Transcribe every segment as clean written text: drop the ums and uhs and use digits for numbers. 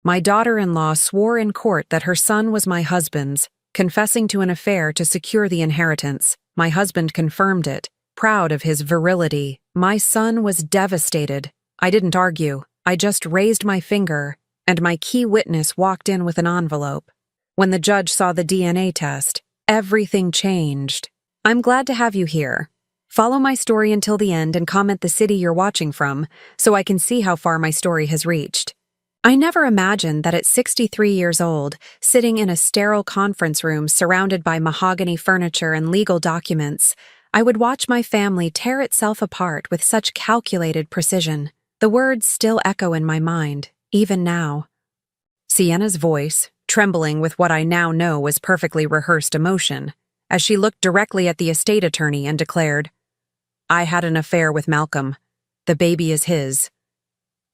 My daughter-in-law swore in court that her son was my husband's, confessing to an affair to secure the inheritance. My husband confirmed it, proud of his virility. My son was devastated. I didn't argue. I just raised my finger, and my key witness walked in with an envelope. When the judge saw the DNA test, everything changed. I'm glad to have you here. Follow my story until the end and comment the city you're watching from, so I can see how far my story has reached. I never imagined that at 63 years old, sitting in a sterile conference room surrounded by mahogany furniture and legal documents, I would watch my family tear itself apart with such calculated precision. The words still echo in my mind, even now. Sienna's voice, trembling with what I now know was perfectly rehearsed emotion, as she looked directly at the estate attorney and declared, "I had an affair with Malcolm. The baby is his."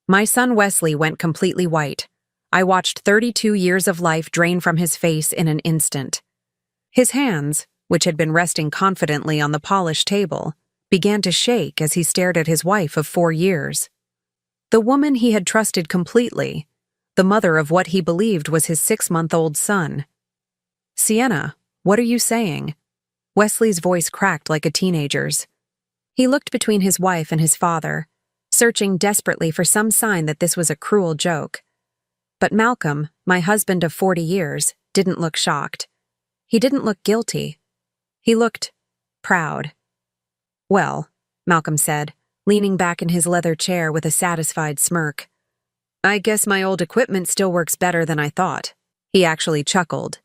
My son Wesley went completely white. I watched 32 years of life drain from his face in an instant. His hands, which had been resting confidently on the polished table, began to shake as he stared at his wife of 4 years. The woman he had trusted completely, the mother of what he believed was his 6-month-old son. "Sienna, what are you saying?" Wesley's voice cracked like a teenager's. He looked between his wife and his father, searching desperately for some sign that this was a cruel joke. But Malcolm, my husband of 40 years, didn't look shocked. He didn't look guilty. He looked proud. "Well," Malcolm said, leaning back in his leather chair with a satisfied smirk, "I guess my old equipment still works better than I thought." He actually chuckled.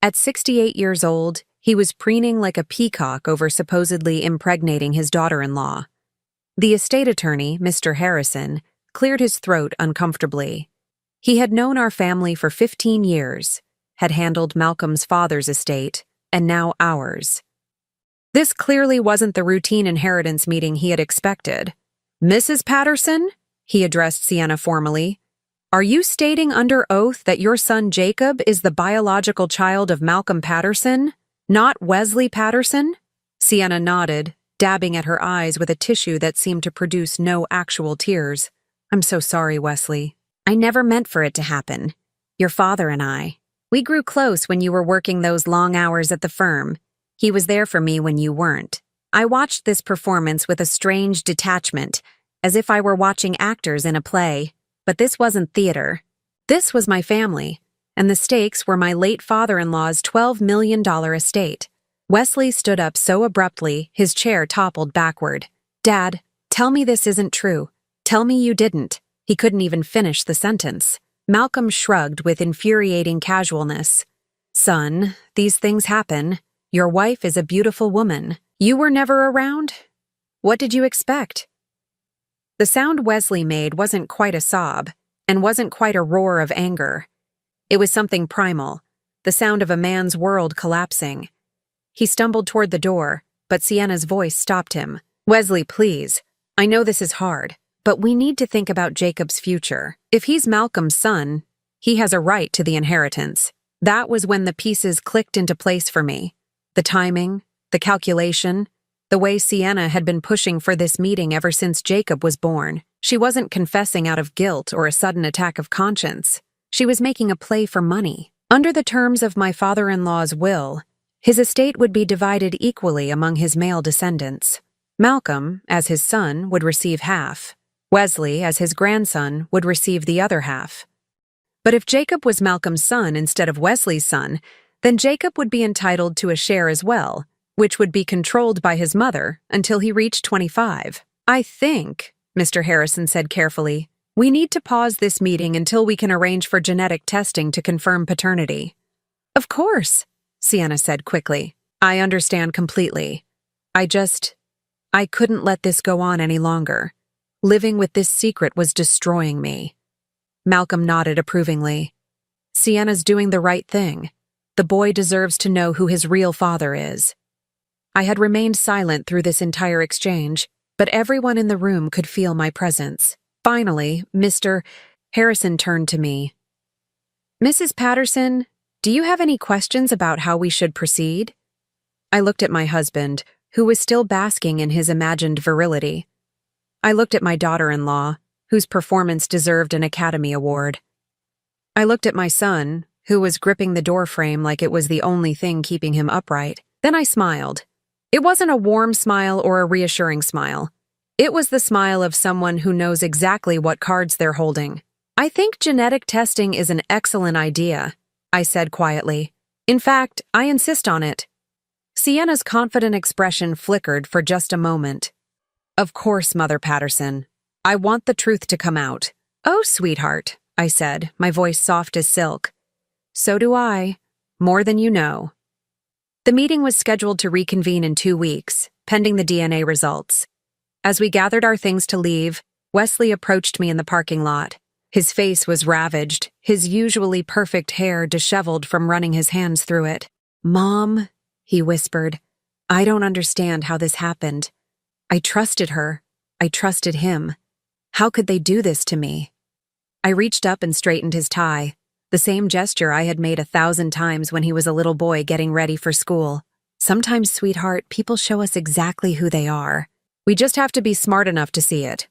At 68 years old, he was preening like a peacock over supposedly impregnating his daughter-in-law. The estate attorney, Mr. Harrison, cleared his throat uncomfortably. He had known our family for 15 years, had handled Malcolm's father's estate, and now ours. This clearly wasn't the routine inheritance meeting he had expected. "Mrs. Patterson?" he addressed Sienna formally. "Are you stating under oath that your son Jacob is the biological child of Malcolm Patterson, not Wesley Patterson?" Sienna nodded, dabbing at her eyes with a tissue that seemed to produce no actual tears. "I'm so sorry, Wesley. I never meant for it to happen. Your father and I. We grew close when you were working those long hours at the firm. He was there for me when you weren't. I watched this performance with a strange detachment, as if I were watching actors in a play. But this wasn't theater. This was my family, and the stakes were my late father-in-law's $12 million estate." Wesley stood up so abruptly, his chair toppled backward. "Dad, tell me this isn't true. Tell me you didn't." He couldn't even finish the sentence. Malcolm shrugged with infuriating casualness. "Son, these things happen. Your wife is a beautiful woman. You were never around? What did you expect?" The sound Wesley made wasn't quite a sob, and wasn't quite a roar of anger. It was something primal, the sound of a man's world collapsing. He stumbled toward the door, but Sienna's voice stopped him. "Wesley, please. I know this is hard, but we need to think about Jacob's future. If he's Malcolm's son, he has a right to the inheritance." That was when the pieces clicked into place for me. The timing, the calculation, the way Sienna had been pushing for this meeting ever since Jacob was born. She wasn't confessing out of guilt or a sudden attack of conscience. She was making a play for money. Under the terms of my father-in-law's will, his estate would be divided equally among his male descendants. Malcolm, as his son, would receive half. Wesley, as his grandson, would receive the other half. But if Jacob was Malcolm's son instead of Wesley's son, then Jacob would be entitled to a share as well, which would be controlled by his mother until he reached 25. "I think," Mr. Harrison said carefully, "we need to pause this meeting until we can arrange for genetic testing to confirm paternity." "Of course," Sienna said quickly. "I understand completely. I couldn't let this go on any longer. Living with this secret was destroying me." Malcolm nodded approvingly. "Sienna's doing the right thing. The boy deserves to know who his real father is." I had remained silent through this entire exchange, but everyone in the room could feel my presence. Finally, Mr. Harrison turned to me. "Mrs. Patterson, do you have any questions about how we should proceed?" I looked at my husband, who was still basking in his imagined virility. I looked at my daughter-in-law, whose performance deserved an Academy Award. I looked at my son, who was gripping the doorframe like it was the only thing keeping him upright. Then I smiled. It wasn't a warm smile or a reassuring smile. It was the smile of someone who knows exactly what cards they're holding. "I think genetic testing is an excellent idea," I said quietly. "In fact, I insist on it." Sienna's confident expression flickered for just a moment. "Of course, Mother Patterson. I want the truth to come out." "Oh, sweetheart," I said, my voice soft as silk. "So do I. More than you know." The meeting was scheduled to reconvene in 2 weeks, pending the DNA results. As we gathered our things to leave, Wesley approached me in the parking lot. His face was ravaged, his usually perfect hair disheveled from running his hands through it. "Mom," he whispered, "I don't understand how this happened. I trusted her. I trusted him. How could they do this to me?" I reached up and straightened his tie, the same gesture I had made 1,000 times when he was a little boy getting ready for school. "Sometimes, sweetheart, people show us exactly who they are. We just have to be smart enough to see it."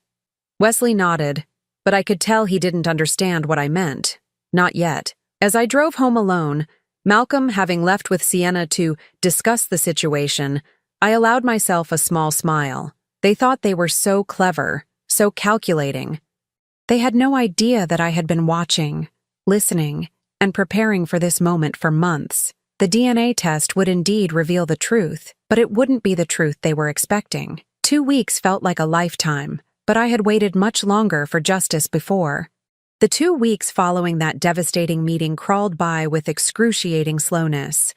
Wesley nodded, but I could tell he didn't understand what I meant. Not yet. As I drove home alone, Malcolm having left with Sienna to discuss the situation, I allowed myself a small smile. They thought they were so clever, so calculating. They had no idea that I had been watching, listening, and preparing for this moment for months. The DNA test would indeed reveal the truth, but it wouldn't be the truth they were expecting. 2 weeks felt like a lifetime, but I had waited much longer for justice before. The 2 weeks following that devastating meeting crawled by with excruciating slowness.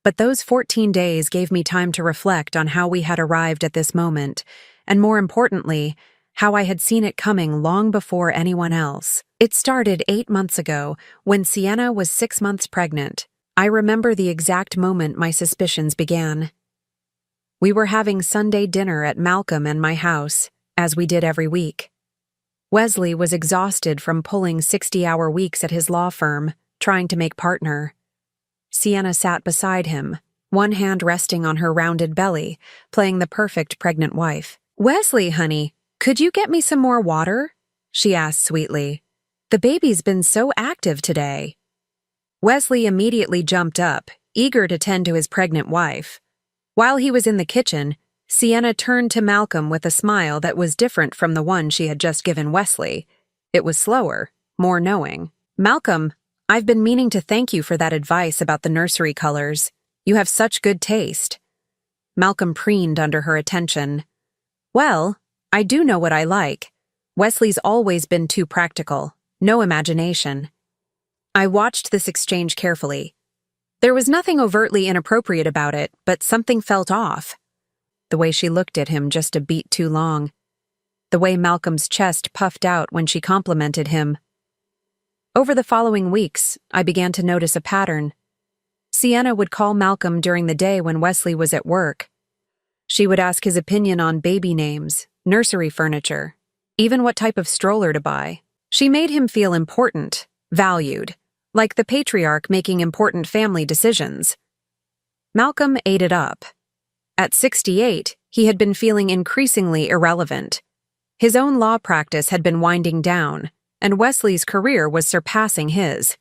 But those 14 days gave me time to reflect on how we had arrived at this moment, and more importantly, how I had seen it coming long before anyone else. It started 8 months ago, when Sienna was 6 months pregnant. I remember the exact moment my suspicions began. We were having Sunday dinner at Malcolm and my house, as we did every week. Wesley was exhausted from pulling 60-hour weeks at his law firm, trying to make partner. Sienna sat beside him, one hand resting on her rounded belly, playing the perfect pregnant wife. "Wesley, honey, could you get me some more water?" she asked sweetly. "The baby's been so active today." Wesley immediately jumped up, eager to tend to his pregnant wife. While he was in the kitchen, Sienna turned to Malcolm with a smile that was different from the one she had just given Wesley. It was slower, more knowing. "Malcolm, I've been meaning to thank you for that advice about the nursery colors. You have such good taste." Malcolm preened under her attention. "Well, I do know what I like. Wesley's always been too practical, no imagination." I watched this exchange carefully. There was nothing overtly inappropriate about it, but something felt off. The way she looked at him just a beat too long. The way Malcolm's chest puffed out when she complimented him. Over the following weeks, I began to notice a pattern. Sienna would call Malcolm during the day when Wesley was at work. She would ask his opinion on baby names, nursery furniture, even what type of stroller to buy. She made him feel important, valued, like the patriarch making important family decisions. Malcolm ate it up. At 68, he had been feeling increasingly irrelevant. His own law practice had been winding down, and Wesley's career was surpassing his.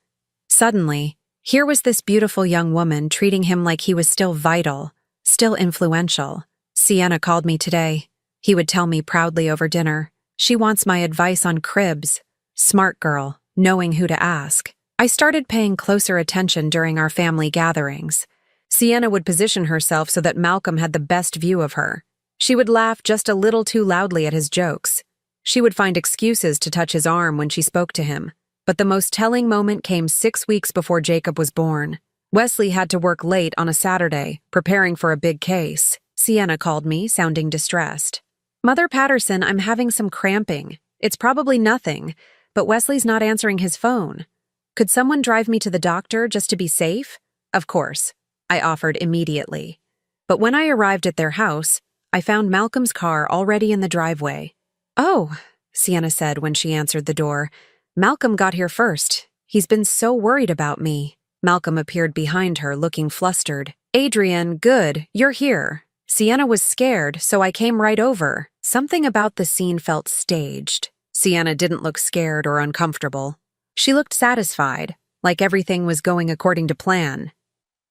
Suddenly, here was this beautiful young woman treating him like he was still vital, still influential. "Sienna called me today," he would tell me proudly over dinner. "She wants my advice on cribs." Smart girl, knowing who to ask. I started paying closer attention during our family gatherings. Sienna would position herself so that Malcolm had the best view of her. She would laugh just a little too loudly at his jokes. She would find excuses to touch his arm when she spoke to him. But the most telling moment came 6 weeks before Jacob was born. Wesley had to work late on a Saturday, preparing for a big case. Sienna called me, sounding distressed. "Mother Patterson, I'm having some cramping. It's probably nothing, but Wesley's not answering his phone. Could someone drive me to the doctor just to be safe?" "Of course," I offered immediately. But when I arrived at their house, I found Malcolm's car already in the driveway. "Oh," Sienna said when she answered the door. "Malcolm got here first. He's been so worried about me." Malcolm appeared behind her, looking flustered. "Adrian, good, you're here. Sienna was scared, so I came right over." Something about the scene felt staged. Sienna didn't look scared or uncomfortable. She looked satisfied, like everything was going according to plan.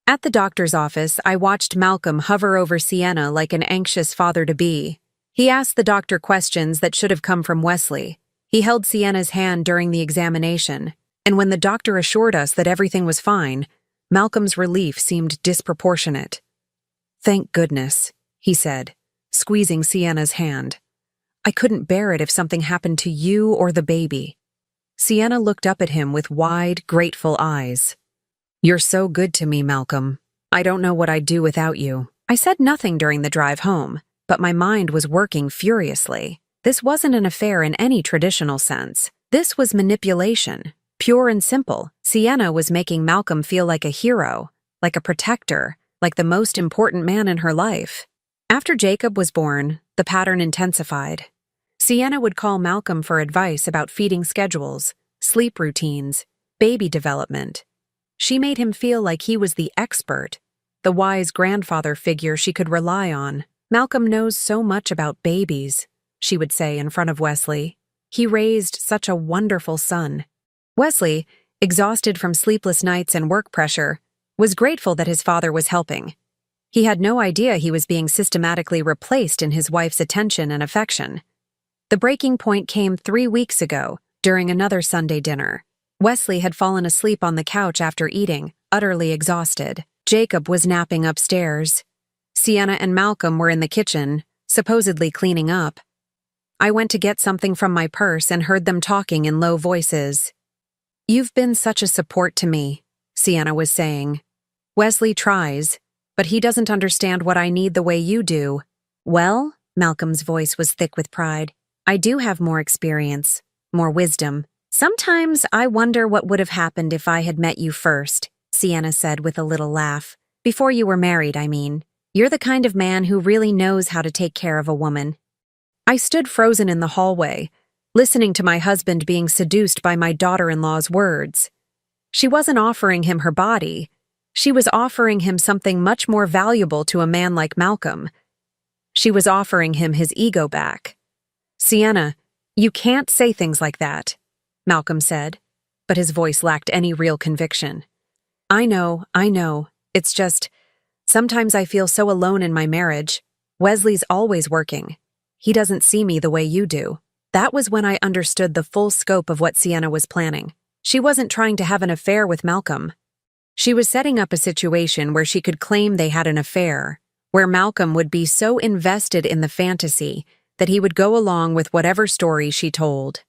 At the doctor's office, I watched Malcolm hover over Sienna like an anxious father-to-be. He asked the doctor questions that should have come from Wesley. He held Sienna's hand during the examination, and when the doctor assured us that everything was fine, Malcolm's relief seemed disproportionate. "Thank goodness," he said, squeezing Sienna's hand. "I couldn't bear it if something happened to you or the baby." Sienna looked up at him with wide, grateful eyes. "You're so good to me, Malcolm. I don't know what I'd do without you." I said nothing during the drive home, but my mind was working furiously. This wasn't an affair in any traditional sense. This was manipulation, pure and simple. Sienna was making Malcolm feel like a hero, like a protector, like the most important man in her life. After Jacob was born, the pattern intensified. Sienna would call Malcolm for advice about feeding schedules, sleep routines, baby development. She made him feel like he was the expert, the wise grandfather figure she could rely on. "Malcolm knows so much about babies," she would say in front of Wesley. "He raised such a wonderful son." Wesley, exhausted from sleepless nights and work pressure, was grateful that his father was helping. He had no idea he was being systematically replaced in his wife's attention and affection. The breaking point came 3 weeks ago, during another Sunday dinner. Wesley had fallen asleep on the couch after eating, utterly exhausted. Jacob was napping upstairs. Sienna and Malcolm were in the kitchen, supposedly cleaning up. I went to get something from my purse and heard them talking in low voices. "You've been such a support to me," Sienna was saying. "Wesley tries, but he doesn't understand what I need the way you do." "Well," Malcolm's voice was thick with pride, "I do have more experience, more wisdom. Sometimes I wonder what would have happened if I had met you first," Sienna said with a little laugh. "Before you were married, I mean. You're the kind of man who really knows how to take care of a woman." I stood frozen in the hallway, listening to my husband being seduced by my daughter-in-law's words. She wasn't offering him her body. She was offering him something much more valuable to a man like Malcolm. She was offering him his ego back. "Sienna, you can't say things like that," Malcolm said, but his voice lacked any real conviction. I know. It's just, sometimes I feel so alone in my marriage. Wesley's always working. He doesn't see me the way you do." That was when I understood the full scope of what Sienna was planning. She wasn't trying to have an affair with Malcolm. She was setting up a situation where she could claim they had an affair, where Malcolm would be so invested in the fantasy that he would go along with whatever story she told.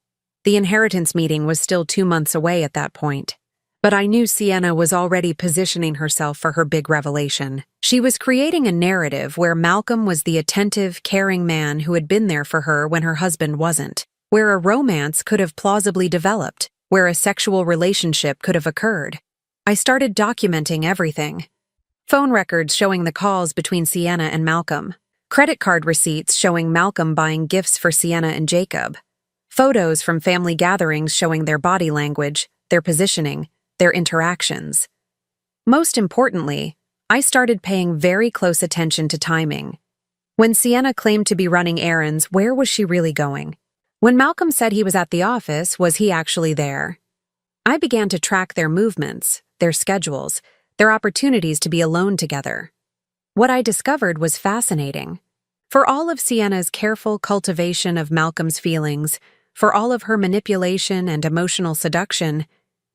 The inheritance meeting was still 2 months away at that point. But I knew Sienna was already positioning herself for her big revelation. She was creating a narrative where Malcolm was the attentive, caring man who had been there for her when her husband wasn't, where a romance could have plausibly developed, where a sexual relationship could have occurred. I started documenting everything. Phone records showing the calls between Sienna and Malcolm. Credit card receipts showing Malcolm buying gifts for Sienna and Jacob. Photos from family gatherings showing their body language, their positioning, their interactions. Most importantly, I started paying very close attention to timing. When Sienna claimed to be running errands, where was she really going? When Malcolm said he was at the office, was he actually there? I began to track their movements, their schedules, their opportunities to be alone together. What I discovered was fascinating. For all of Sienna's careful cultivation of Malcolm's feelings, for all of her manipulation and emotional seduction,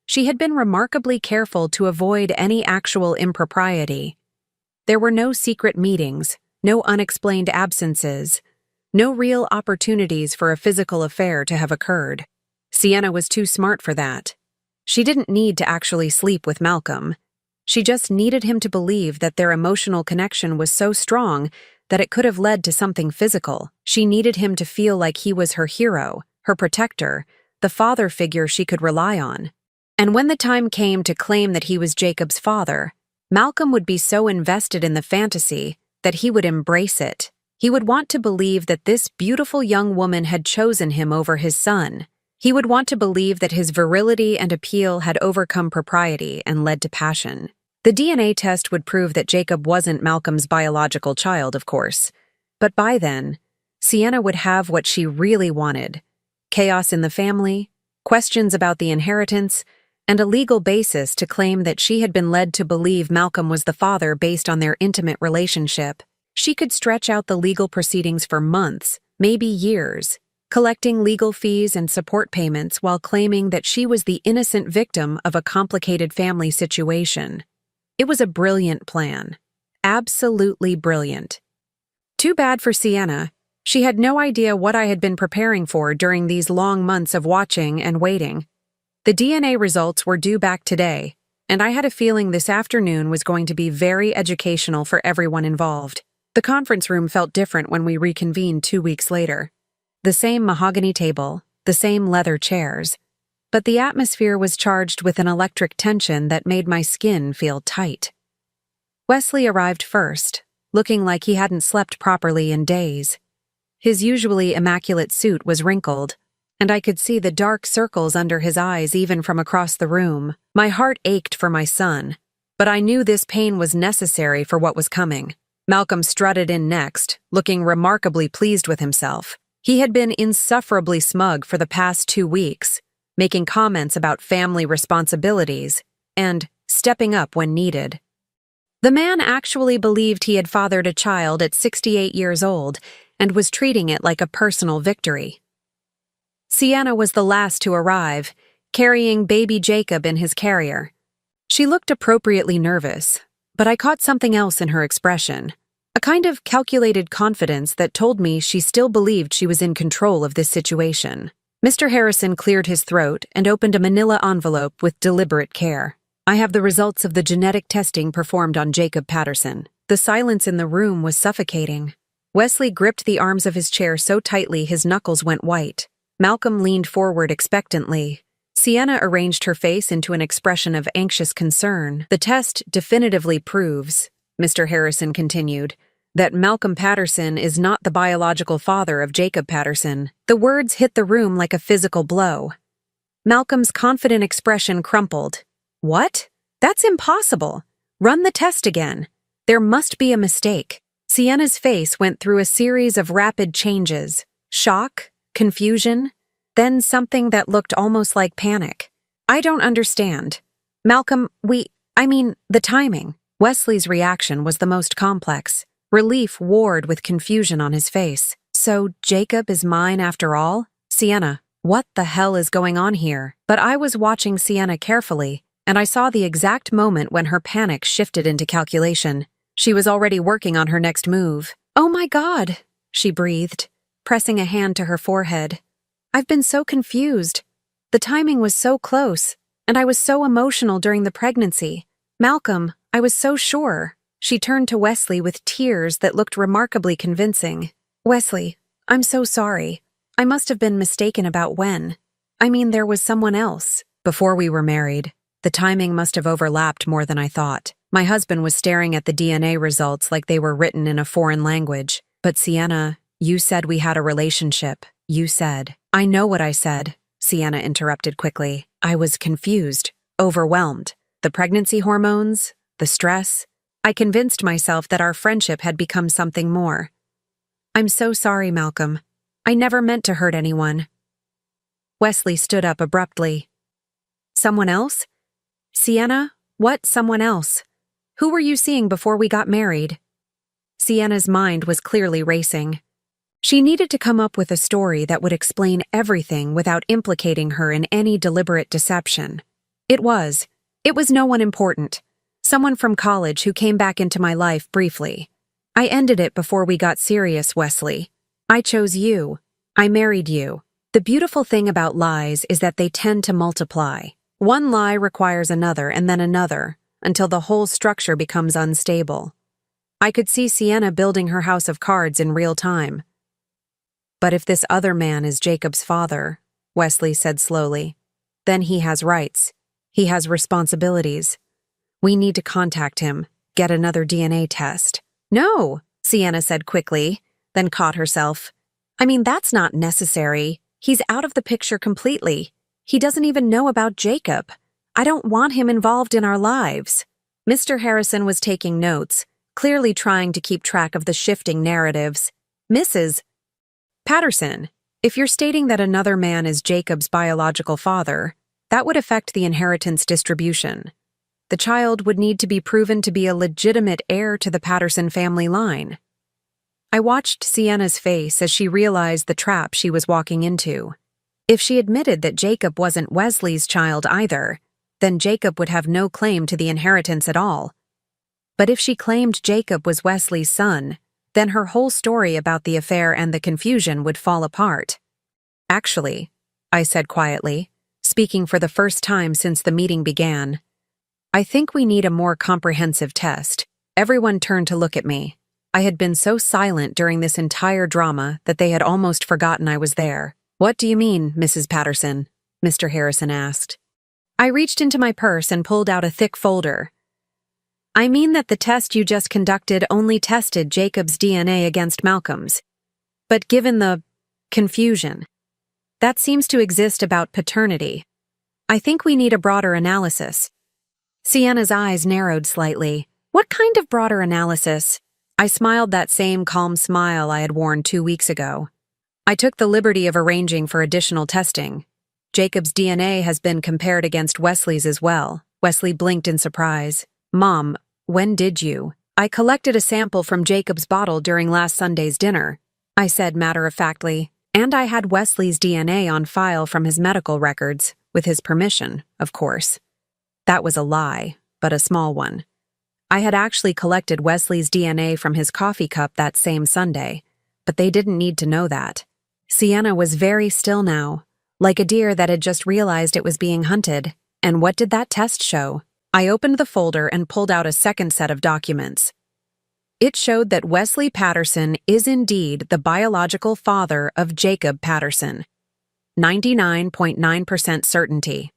she had been remarkably careful to avoid any actual impropriety. There were no secret meetings, no unexplained absences, no real opportunities for a physical affair to have occurred. Sienna was too smart for that. She didn't need to actually sleep with Malcolm. She just needed him to believe that their emotional connection was so strong that it could have led to something physical. She needed him to feel like he was her hero, her protector, the father figure she could rely on. And when the time came to claim that he was Jacob's father, Malcolm would be so invested in the fantasy that he would embrace it. He would want to believe that this beautiful young woman had chosen him over his son. He would want to believe that his virility and appeal had overcome propriety and led to passion. The DNA test would prove that Jacob wasn't Malcolm's biological child, of course. But by then, Sienna would have what she really wanted: chaos in the family, questions about the inheritance, and a legal basis to claim that she had been led to believe Malcolm was the father based on their intimate relationship. She could stretch out the legal proceedings for months, maybe years, collecting legal fees and support payments while claiming that she was the innocent victim of a complicated family situation. It was a brilliant plan. Absolutely brilliant. Too bad for Sienna. She had no idea what I had been preparing for during these long months of watching and waiting. The DNA results were due back today, and I had a feeling this afternoon was going to be very educational for everyone involved. The conference room felt different when we reconvened 2 weeks later. The same mahogany table, the same leather chairs, but the atmosphere was charged with an electric tension that made my skin feel tight. Wesley arrived first, looking like he hadn't slept properly in days. His usually immaculate suit was wrinkled, and I could see the dark circles under his eyes even from across the room. My heart ached for my son, but I knew this pain was necessary for what was coming. Malcolm strutted in next, looking remarkably pleased with himself. He had been insufferably smug for the past 2 weeks, making comments about family responsibilities and stepping up when needed. The man actually believed he had fathered a child at 68 years old and was treating it like a personal victory. Sienna was the last to arrive, carrying baby Jacob in his carrier. She looked appropriately nervous, but I caught something else in her expression, a kind of calculated confidence that told me she still believed she was in control of this situation. Mr. Harrison cleared his throat and opened a manila envelope with deliberate care. I have the results of the genetic testing performed on Jacob Patterson. The silence in the room was suffocating. Wesley gripped the arms of his chair so tightly his knuckles went white. Malcolm leaned forward expectantly. Sienna arranged her face into an expression of anxious concern. The test definitively proves, Mr. Harrison continued, that Malcolm Patterson is not the biological father of Jacob Patterson. The words hit the room like a physical blow. Malcolm's confident expression crumpled. What? That's impossible. Run the test again. There must be a mistake. Sienna's face went through a series of rapid changes. Shock, confusion, then something that looked almost like panic. I don't understand. Malcolm, the timing. Wesley's reaction was the most complex. Relief warred with confusion on his face. So Jacob is mine after all? Sienna, what the hell is going on here? But I was watching Sienna carefully, and I saw the exact moment when her panic shifted into calculation. She was already working on her next move. Oh my God, she breathed, pressing a hand to her forehead. I've been so confused. The timing was so close, and I was so emotional during the pregnancy. Malcolm, I was so sure. She turned to Wesley with tears that looked remarkably convincing. Wesley, I'm so sorry. I must have been mistaken about when. There was someone else. Before we were married, the timing must have overlapped more than I thought. My husband was staring at the DNA results like they were written in a foreign language. But Sienna, you said we had a relationship. You said. I know what I said, Sienna interrupted quickly. I was confused, overwhelmed. The pregnancy hormones, the stress. I convinced myself that our friendship had become something more. I'm so sorry, Malcolm. I never meant to hurt anyone. Wesley stood up abruptly. Someone else? Sienna, what someone else? Who were you seeing before we got married? Sienna's mind was clearly racing. She needed to come up with a story that would explain everything without implicating her in any deliberate deception. It was no one important. Someone from college who came back into my life briefly. I ended it before we got serious, Wesley. I chose you. I married you. The beautiful thing about lies is that they tend to multiply. One lie requires another and then another, until the whole structure becomes unstable. I could see Sienna building her house of cards in real time. But if this other man is Jacob's father, Wesley said slowly, then he has rights. He has responsibilities. We need to contact him, get another DNA test. No, Sienna said quickly, then caught herself. That's not necessary. He's out of the picture completely. He doesn't even know about Jacob. I don't want him involved in our lives. Mr. Harrison was taking notes, clearly trying to keep track of the shifting narratives. Mrs. Patterson, If you're stating that another man is Jacob's biological father, that would affect the inheritance distribution. The child would need to be proven to be a legitimate heir to the Patterson family line. I watched Sienna's face as she realized the trap she was walking into. If she admitted that Jacob wasn't Wesley's child either, then Jacob would have no claim to the inheritance at all. But if she claimed Jacob was Wesley's son, then her whole story about the affair and the confusion would fall apart. Actually, I said quietly, speaking for the first time since the meeting began, I think we need a more comprehensive test. Everyone turned to look at me. I had been so silent during this entire drama that they had almost forgotten I was there. What do you mean, Mrs. Patterson? Mr. Harrison asked. I reached into my purse and pulled out a thick folder. I mean that the test you just conducted only tested Jacob's DNA against Malcolm's. But given the confusion that seems to exist about paternity, I think we need a broader analysis. Sienna's eyes narrowed slightly. What kind of broader analysis? I smiled that same calm smile I had worn 2 weeks ago. I took the liberty of arranging for additional testing. Jacob's DNA has been compared against Wesley's as well. Wesley blinked in surprise. Mom, when did you? I collected a sample from Jacob's bottle during last Sunday's dinner, I said matter-of-factly, and I had Wesley's DNA on file from his medical records, with his permission, of course. That was a lie, but a small one. I had actually collected Wesley's DNA from his coffee cup that same Sunday, but they didn't need to know that. Sienna was very still now, like a deer that had just realized it was being hunted. And what did that test show? I opened the folder and pulled out a second set of documents. It showed that Wesley Patterson is indeed the biological father of Jacob Patterson. 99.9% certainty.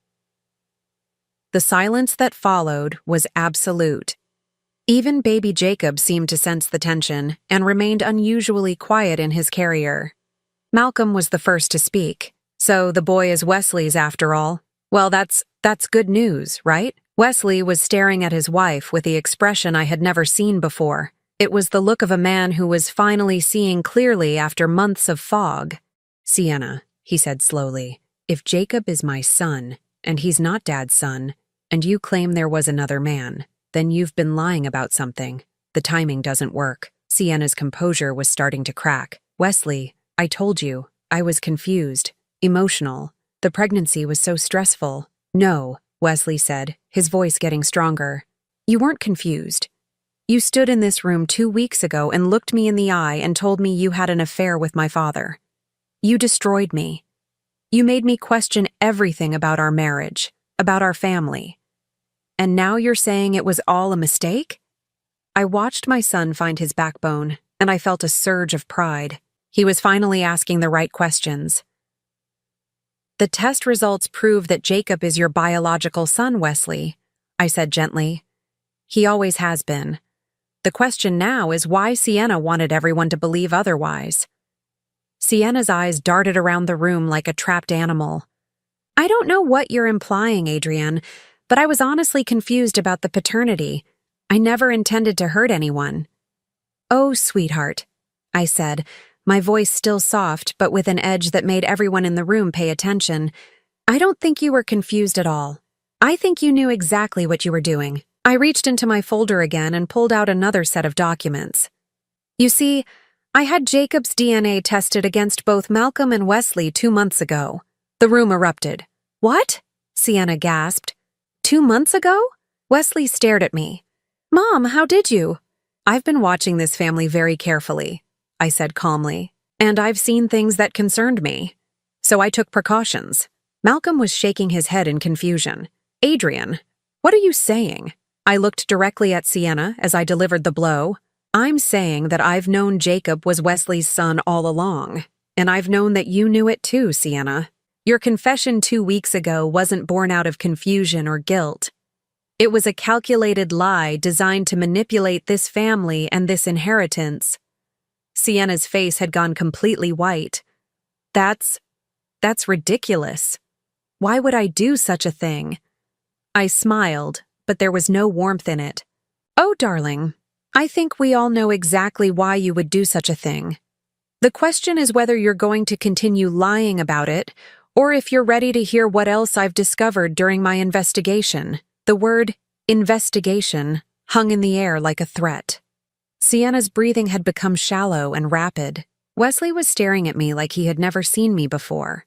The silence that followed was absolute. Even baby Jacob seemed to sense the tension and remained unusually quiet in his carrier. Malcolm was the first to speak. So the boy is Wesley's after all. Well, that's good news, right? Wesley was staring at his wife with the expression I had never seen before. It was the look of a man who was finally seeing clearly after months of fog. Sienna, he said slowly, if Jacob is my son, and he's not Dad's son, and you claim there was another man, then you've been lying about something. The timing doesn't work. Sienna's composure was starting to crack. Wesley, I told you, I was confused, emotional. The pregnancy was so stressful. No, Wesley said, his voice getting stronger. You weren't confused. You stood in this room 2 weeks ago and looked me in the eye and told me you had an affair with my father. You destroyed me. You made me question everything about our marriage, about our family. And now you're saying it was all a mistake? I watched my son find his backbone, and I felt a surge of pride. He was finally asking the right questions. The test results prove that Jacob is your biological son, Wesley, I said gently. He always has been. The question now is why Sienna wanted everyone to believe otherwise. Sienna's eyes darted around the room like a trapped animal. I don't know what you're implying, Adrienne, but I was honestly confused about the paternity. I never intended to hurt anyone. Oh, sweetheart, I said, my voice still soft but with an edge that made everyone in the room pay attention. I don't think you were confused at all. I think you knew exactly what you were doing. I reached into my folder again and pulled out another set of documents. You see, I had Jacob's DNA tested against both Malcolm and Wesley 2 months ago. The room erupted. What? Sienna gasped. 2 months ago? Wesley stared at me. Mom, how did you? I've been watching this family very carefully, I said calmly, and I've seen things that concerned me. So I took precautions. Malcolm was shaking his head in confusion. Adrienne, what are you saying? I looked directly at Sienna as I delivered the blow. I'm saying that I've known Jacob was Wesley's son all along, and I've known that you knew it too, Sienna. Your confession 2 weeks ago wasn't born out of confusion or guilt. It was a calculated lie designed to manipulate this family and this inheritance. Sienna's face had gone completely white. That's ridiculous. Why would I do such a thing? I smiled, but there was no warmth in it. Oh, darling, I think we all know exactly why you would do such a thing. The question is whether you're going to continue lying about it, or if you're ready to hear what else I've discovered during my investigation. The word investigation hung in the air like a threat. Sienna's breathing had become shallow and rapid. Wesley was staring at me like he had never seen me before.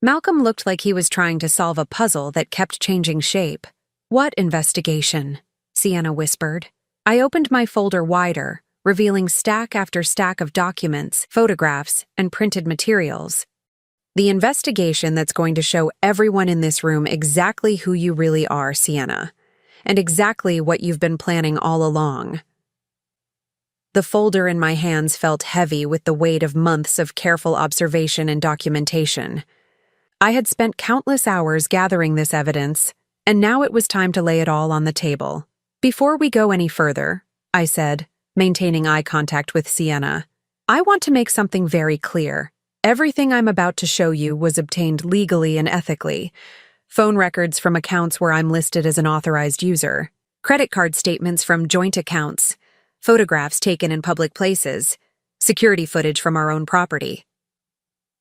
Malcolm looked like he was trying to solve a puzzle that kept changing shape. "What investigation?" Sienna whispered. I opened my folder wider, revealing stack after stack of documents, photographs, and printed materials. "The investigation that's going to show everyone in this room exactly who you really are, Sienna, and exactly what you've been planning all along." The folder in my hands felt heavy with the weight of months of careful observation and documentation. I had spent countless hours gathering this evidence, and now it was time to lay it all on the table. "Before we go any further," I said, maintaining eye contact with Sienna, "I want to make something very clear. Everything I'm about to show you was obtained legally and ethically. Phone records from accounts where I'm listed as an authorized user, credit card statements from joint accounts, photographs taken in public places, security footage from our own property."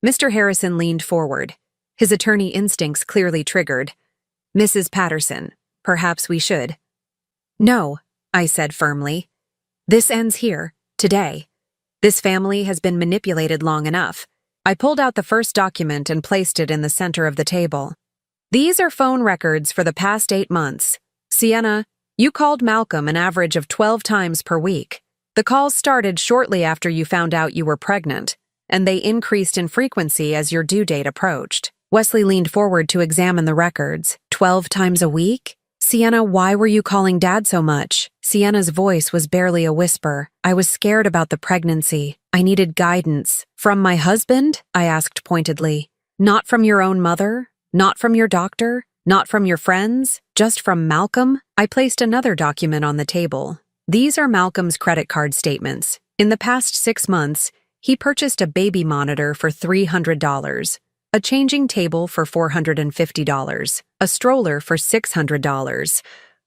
Mr. Harrison leaned forward, his attorney instincts clearly triggered. "Mrs. Patterson, perhaps we should." "No," I said firmly. "This ends here, today. This family has been manipulated long enough." I pulled out the first document and placed it in the center of the table. "These are phone records for the past 8 months. Sienna, you called Malcolm an average of 12 times per week. The calls started shortly after you found out you were pregnant, and they increased in frequency as your due date approached." Wesley leaned forward to examine the records. 12 times a week? "Sienna, why were you calling Dad so much?" Sienna's voice was barely a whisper. "I was scared about the pregnancy. I needed guidance." "From my husband?" I asked pointedly. "Not from your own mother? Not from your doctor? Not from your friends? Just from Malcolm?" I placed another document on the table. "These are Malcolm's credit card statements. In the past 6 months, he purchased a baby monitor for $300. A changing table for $450, a stroller for $600,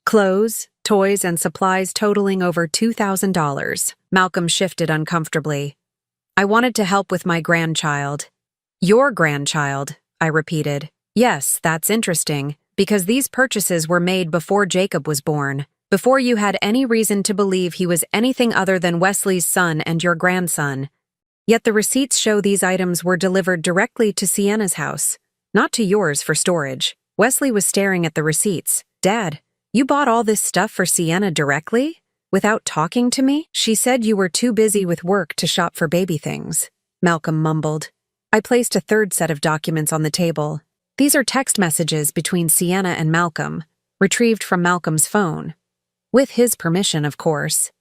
clothes, toys, and supplies totaling over $2,000. Malcolm shifted uncomfortably. "I wanted to help with my grandchild." "Your grandchild," I repeated. "Yes, that's interesting, because these purchases were made before Jacob was born, before you had any reason to believe he was anything other than Wesley's son and your grandson. Yet the receipts show these items were delivered directly to Sienna's house, not to yours for storage." Wesley was staring at the receipts. "Dad, you bought all this stuff for Sienna directly? Without talking to me?" "She said you were too busy with work to shop for baby things," Malcolm mumbled. I placed a third set of documents on the table. "These are text messages between Sienna and Malcolm, retrieved from Malcolm's phone. With his permission, of course."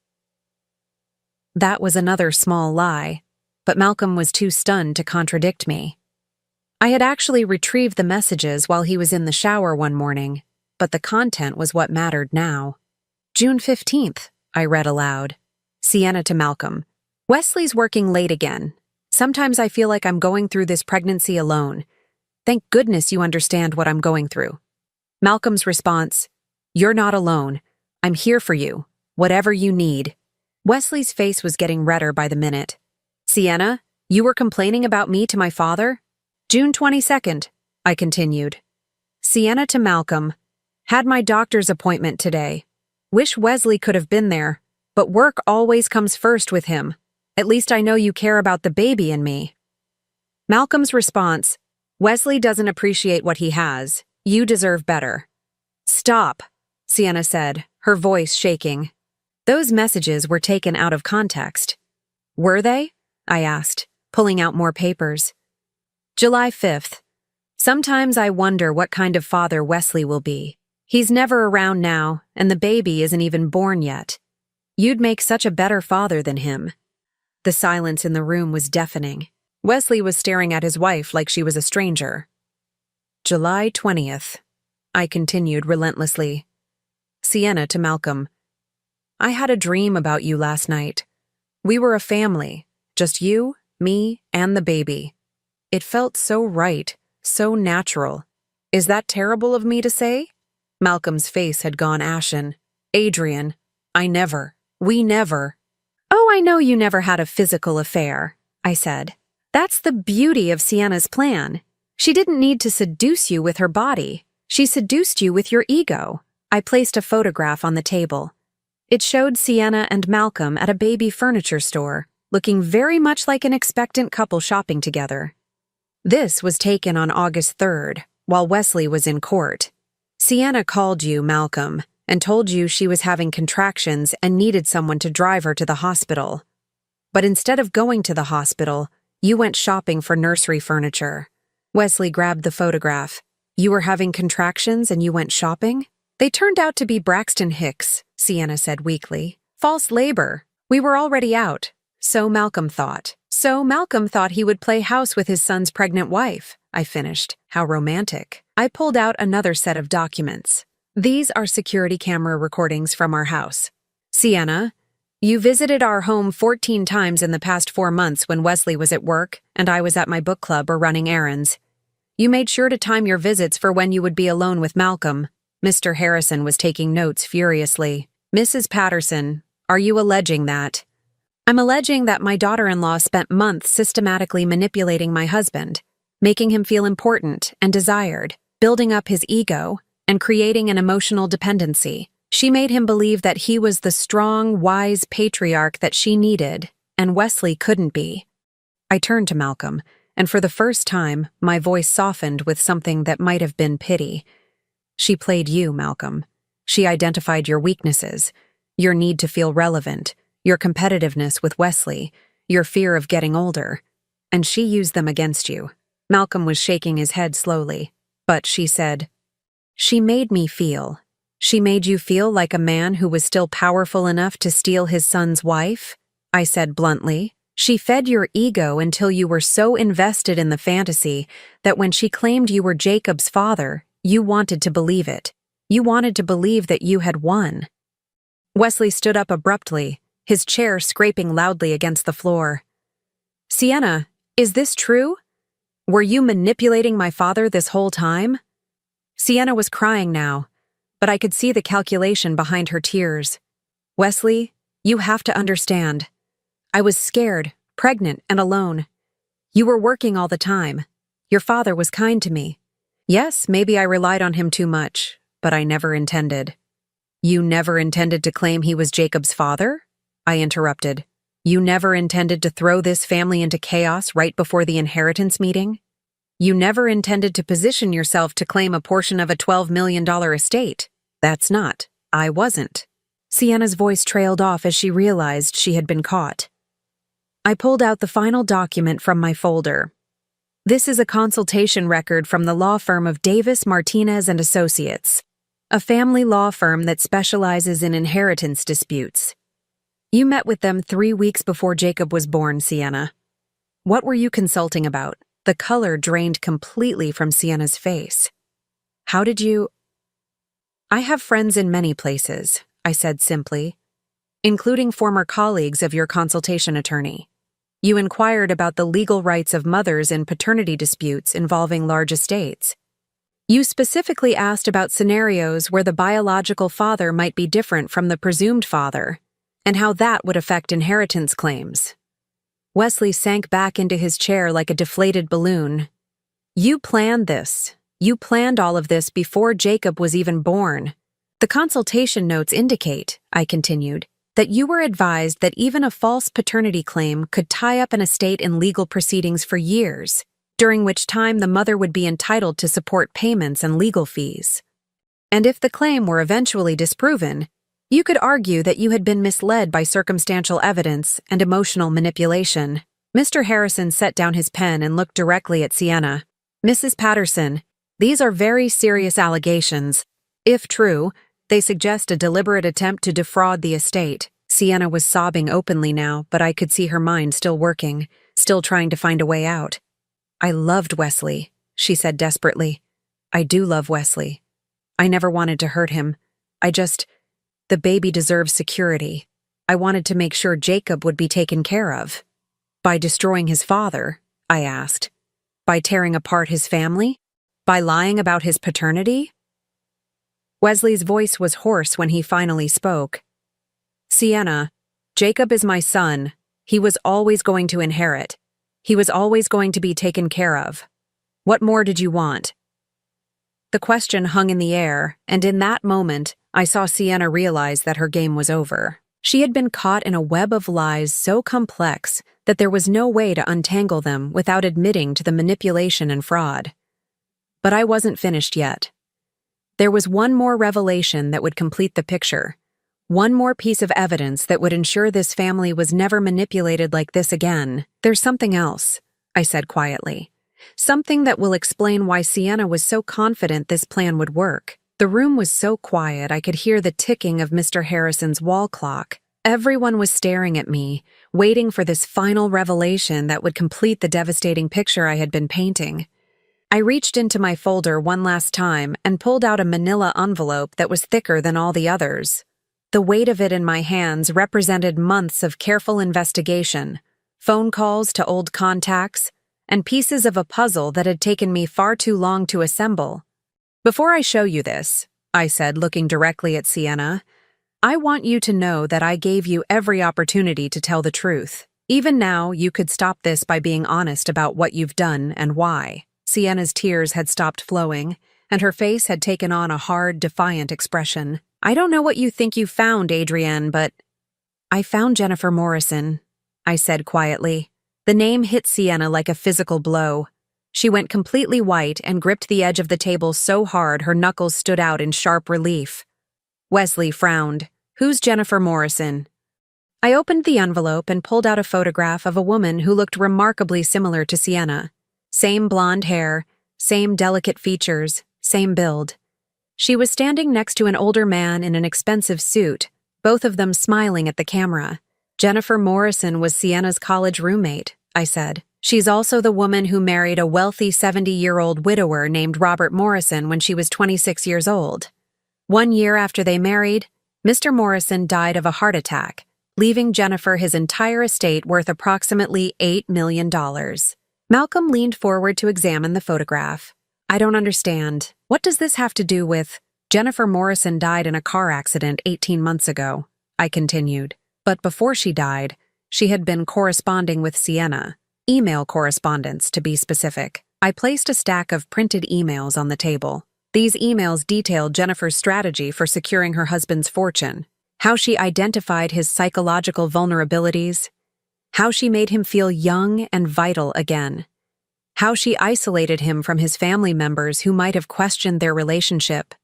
That was another small lie. But Malcolm was too stunned to contradict me. I had actually retrieved the messages while he was in the shower one morning, but the content was what mattered now. "June 15th, I read aloud. Sienna to Malcolm. "Wesley's working late again. Sometimes I feel like I'm going through this pregnancy alone. Thank goodness you understand what I'm going through." Malcolm's response, "You're not alone. I'm here for you, whatever you need." Wesley's face was getting redder by the minute. "Sienna, you were complaining about me to my father?" "June 22nd, I continued. Sienna to Malcolm. "Had my doctor's appointment today. Wish Wesley could have been there, but work always comes first with him. At least I know you care about the baby and me." Malcolm's response, "Wesley doesn't appreciate what he has. You deserve better." "Stop," Sienna said, her voice shaking. Those messages were taken out of context. "Were they?" I asked, pulling out more papers. "July 5th. Sometimes I wonder what kind of father Wesley will be. He's never around now, and the baby isn't even born yet. You'd make such a better father than him." The silence in the room was deafening. Wesley was staring at his wife like she was a stranger. "July 20th, I continued relentlessly. Sienna to Malcolm. "I had a dream about you last night. We were a family. Just you, me, and the baby. It felt so right, so natural. Is that terrible of me to say?" Malcolm's face had gone ashen. "Adrian, we never." "Oh, I know you never had a physical affair," I said. That's the beauty of Sienna's plan. She didn't need to seduce you with her body. She seduced you with your ego. I placed a photograph on the table. It showed Sienna and Malcolm at a baby furniture store, looking very much like an expectant couple shopping together. This was taken on August 3rd, while Wesley was in court. Sienna called you, Malcolm, and told you she was having contractions and needed someone to drive her to the hospital. But instead of going to the hospital, you went shopping for nursery furniture. Wesley grabbed the photograph. You were having contractions and you went shopping? They turned out to be Braxton Hicks, Sienna said weakly. False labor. We were already out. So Malcolm thought. So Malcolm thought he would play house with his son's pregnant wife. I finished. How romantic. I pulled out another set of documents. These are security camera recordings from our house. Sienna, you visited our home 14 times in the past 4 months when Wesley was at work and I was at my book club or running errands. You made sure to time your visits for when you would be alone with Malcolm. Mr. Harrison was taking notes furiously. Mrs. Patterson, are you alleging that? I'm alleging that my daughter-in-law spent months systematically manipulating my husband, making him feel important and desired, building up his ego, and creating an emotional dependency. She made him believe that he was the strong, wise patriarch that she needed, and Wesley couldn't be. I turned to Malcolm, and for the first time, my voice softened with something that might have been pity. She played you, Malcolm. She identified your weaknesses, your need to feel relevant, your competitiveness with Wesley, your fear of getting older, and she used them against you. Malcolm was shaking his head slowly, but she said, She made me feel. She made you feel like a man who was still powerful enough to steal his son's wife? I said bluntly. She fed your ego until you were so invested in the fantasy that when she claimed you were Jacob's father, you wanted to believe it. You wanted to believe that you had won. Wesley stood up abruptly, his chair scraping loudly against the floor. Sienna, is this true? Were you manipulating my father this whole time? Sienna was crying now, but I could see the calculation behind her tears. Wesley, you have to understand. I was scared, pregnant, and alone. You were working all the time. Your father was kind to me. Yes, maybe I relied on him too much, but I never intended. You never intended to claim he was Jacob's father? I interrupted. You never intended to throw this family into chaos right before the inheritance meeting? You never intended to position yourself to claim a portion of a $12 million estate? That's not. I wasn't. Sienna's voice trailed off as she realized she had been caught. I pulled out the final document from my folder. This is a consultation record from the law firm of Davis, Martinez and Associates, a family law firm that specializes in inheritance disputes. You met with them 3 weeks before Jacob was born, Sienna. What were you consulting about? The color drained completely from Sienna's face. How did you... I have friends in many places, I said simply, including former colleagues of your consultation attorney. You inquired about the legal rights of mothers in paternity disputes involving large estates. You specifically asked about scenarios where the biological father might be different from the presumed father, and how that would affect inheritance claims. Wesley sank back into his chair like a deflated balloon. You planned this. You planned all of this before Jacob was even born. The consultation notes indicate, I continued, that you were advised that even a false paternity claim could tie up an estate in legal proceedings for years, during which time the mother would be entitled to support payments and legal fees. And if the claim were eventually disproven, you could argue that you had been misled by circumstantial evidence and emotional manipulation. Mr. Harrison set down his pen and looked directly at Sienna. Mrs. Patterson, these are very serious allegations. If true, they suggest a deliberate attempt to defraud the estate. Sienna was sobbing openly now, but I could see her mind still working, still trying to find a way out. I loved Wesley, she said desperately. I do love Wesley. I never wanted to hurt him. The baby deserves security. I wanted to make sure Jacob would be taken care of. By destroying his father, I asked. By tearing apart his family? By lying about his paternity? Wesley's voice was hoarse when he finally spoke. Sienna, Jacob is my son. He was always going to inherit. He was always going to be taken care of. What more did you want? The question hung in the air, and in that moment, I saw Sienna realize that her game was over. She had been caught in a web of lies so complex that there was no way to untangle them without admitting to the manipulation and fraud. But I wasn't finished yet. There was one more revelation that would complete the picture. One more piece of evidence that would ensure this family was never manipulated like this again. There's something else, I said quietly. Something that will explain why Sienna was so confident this plan would work. The room was so quiet I could hear the ticking of Mr. Harrison's wall clock. Everyone was staring at me, waiting for this final revelation that would complete the devastating picture I had been painting. I reached into my folder one last time and pulled out a manila envelope that was thicker than all the others. The weight of it in my hands represented months of careful investigation, phone calls to old contacts, and pieces of a puzzle that had taken me far too long to assemble. Before I show you this, I said, looking directly at Sienna, I want you to know that I gave you every opportunity to tell the truth. Even now, you could stop this by being honest about what you've done and why. Sienna's tears had stopped flowing, and her face had taken on a hard, defiant expression. I don't know what you think you found, Adrienne, but I found Jennifer Morrison, I said quietly. The name hit Sienna like a physical blow. She went completely white and gripped the edge of the table so hard her knuckles stood out in sharp relief. Wesley frowned. Who's Jennifer Morrison? I opened the envelope and pulled out a photograph of a woman who looked remarkably similar to Sienna. Same blonde hair, same delicate features, same build. She was standing next to an older man in an expensive suit, both of them smiling at the camera. Jennifer Morrison was Sienna's college roommate, I said. She's also the woman who married a wealthy 70-year-old widower named Robert Morrison when she was 26 years old. 1 year after they married, Mr. Morrison died of a heart attack, leaving Jennifer his entire estate worth approximately $8 million. Malcolm leaned forward to examine the photograph. I don't understand. What does this have to do with Jennifer Morrison died in a car accident 18 months ago, I continued. But before she died, she had been corresponding with Sienna. Email correspondence, to be specific. I placed a stack of printed emails on the table. These emails detailed Jennifer's strategy for securing her husband's fortune, how she identified his psychological vulnerabilities, how she made him feel young and vital again, how she isolated him from his family members who might have questioned their relationship.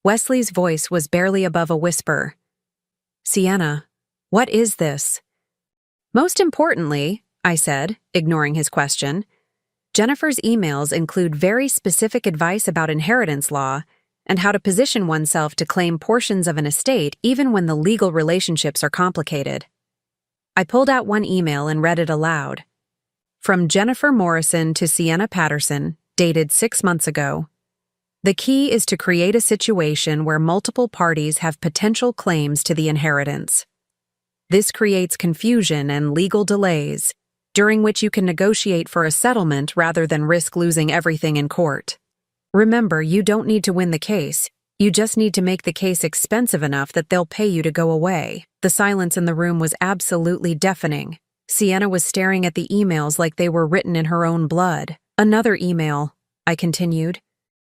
Wesley's voice was barely above a whisper. Sienna, what is this? Most importantly, I said, ignoring his question, Jennifer's emails include very specific advice about inheritance law and how to position oneself to claim portions of an estate even when the legal relationships are complicated. I pulled out one email and read it aloud. From Jennifer Morrison to Sienna Patterson, dated 6 months ago. The key is to create a situation where multiple parties have potential claims to the inheritance. This creates confusion and legal delays, during which you can negotiate for a settlement rather than risk losing everything in court. Remember, you don't need to win the case. You just need to make the case expensive enough that they'll pay you to go away. The silence in the room was absolutely deafening. Sienna was staring at the emails like they were written in her own blood. Another email, I continued.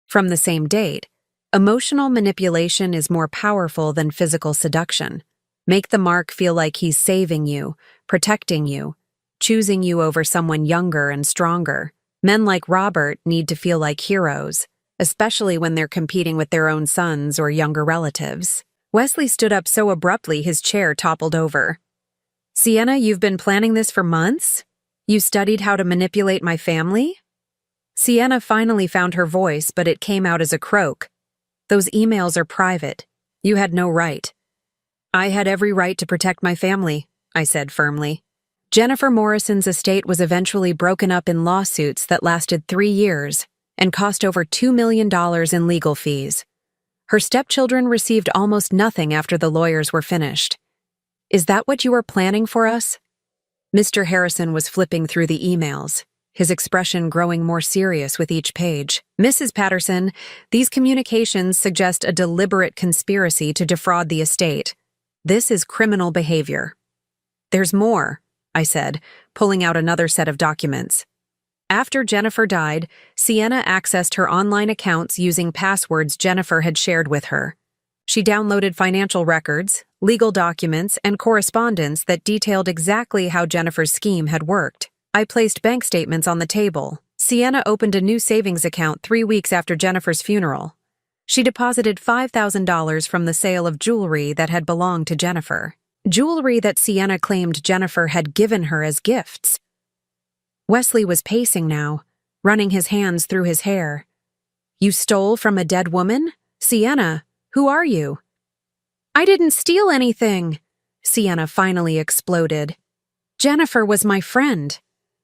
From the same date, emotional manipulation is more powerful than physical seduction. Make the mark feel like he's saving you, protecting you, choosing you over someone younger and stronger. Men like Robert need to feel like heroes, especially when they're competing with their own sons or younger relatives. Wesley stood up so abruptly his chair toppled over. Sienna, you've been planning this for months? You studied how to manipulate my family? Sienna finally found her voice, but it came out as a croak. Those emails are private. You had no right. I had every right to protect my family, I said firmly. Jennifer Morrison's estate was eventually broken up in lawsuits that lasted 3 years and cost over $2 million in legal fees. Her stepchildren received almost nothing after the lawyers were finished. Is that what you were planning for us? Mr. Harrison was flipping through the emails, his expression growing more serious with each page. Mrs. Patterson, these communications suggest a deliberate conspiracy to defraud the estate. This is criminal behavior. There's more, I said, pulling out another set of documents. After Jennifer died, Sienna accessed her online accounts using passwords Jennifer had shared with her. She downloaded financial records, legal documents, and correspondence that detailed exactly how Jennifer's scheme had worked. I placed bank statements on the table. Sienna opened a new savings account 3 weeks after Jennifer's funeral. She deposited $5,000 from the sale of jewelry that had belonged to Jennifer. Jewelry that Sienna claimed Jennifer had given her as gifts. Wesley was pacing now, running his hands through his hair. "You stole from a dead woman? Sienna, who are you?" "I didn't steal anything," Sienna finally exploded. "Jennifer was my friend.